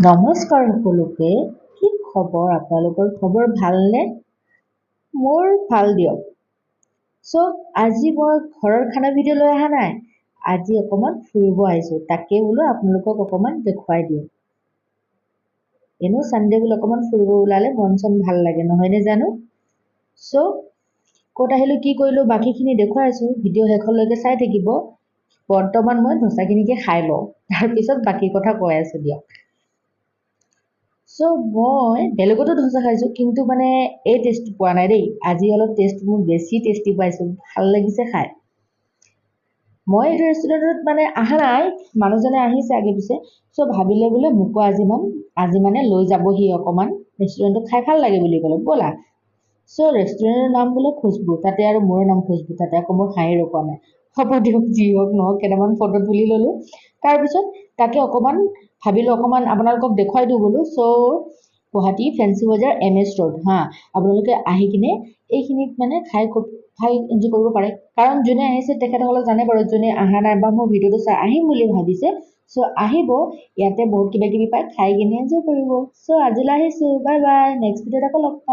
নমস্কাৰ সকলোকে। কি খবৰ? আপোনালোকৰ খবৰ ভালনে? মোৰ ভাল দিয়ক। আজি মই ঘৰৰ খানা ভিডিঅ' লৈ অহা নাই। আজি অকণমান ফুৰিব আহিছোঁ, তাকে বোলো আপোনালোকক অকণমান দেখুৱাই দিওঁ। এনেও ছানডে বোলো অকণমান ফুৰিব ওলালে মন চন ভাল লাগে, নহয়নে জানো? ক'ত আহিলোঁ, কি কৰিলোঁ, বাকীখিনি দেখুৱাই আছোঁ। ভিডিঅ' শেষলৈকে চাই থাকিব। বৰ্তমান মই ধোচাখিনিকে খাই লওঁ, তাৰপিছত বাকী কথা কৈ আছোঁ দিয়ক। মই বেলেগতো ধোচা খাইছোঁ, কিন্তু মানে এই টেষ্ট পোৱা নাই দেই। আজি অলপ টেষ্ট মোৰ বেছি টেষ্টি পাইছোঁ, ভাল লাগিছে খাই। মই এইটো ৰেষ্টুৰেণ্টত মানে অহা নাই, মানুহজনে আহিছে আগে পিছে। ভাবিলে বোলে মোকো আজি মানে লৈ যাবহি অকণমান ৰেষ্টুৰেণ্টত খাই ভাল লাগে বুলি ক'লে, ব'লা। ৰেষ্টুৰেণ্টৰ নাম বোলে খুচবু, তাতে আৰু মোৰ নাম খুচবু, তাতে আকৌ মোৰ হাঁহি ৰখোৱা নাই। হ'ব দিয়ক, যি হওক নহওক, কেইটামান ফটো তুলি ল'লোঁ। তাৰপিছত তাকে অকণমান ভাবিলোঁ অকণমান আপোনালোকক দেখুৱাই দিওঁ বোলো। গুৱাহাটী ফেঞ্চি বজাৰ MS ৰোড আপোনালোকে আহি কিনে এইখিনিত মানে খাই খুব ভাল এনজয় কৰিব পাৰে। কাৰণ যোনে আহিছে তেখেতসকলক জানে বাৰু, যোনে অহা নাই বা মোৰ ভিডিঅ'টো চাই আহিম বুলি ভাবিছে, আহিব, ইয়াতে বহুত কিবা কিবি পায়, খাই কিনে এনজয় কৰিব। আজিলৈ আহিছোঁ, বাই বাই, নেক্সট ভিডিঅ'ত আকৌ লগ পাম।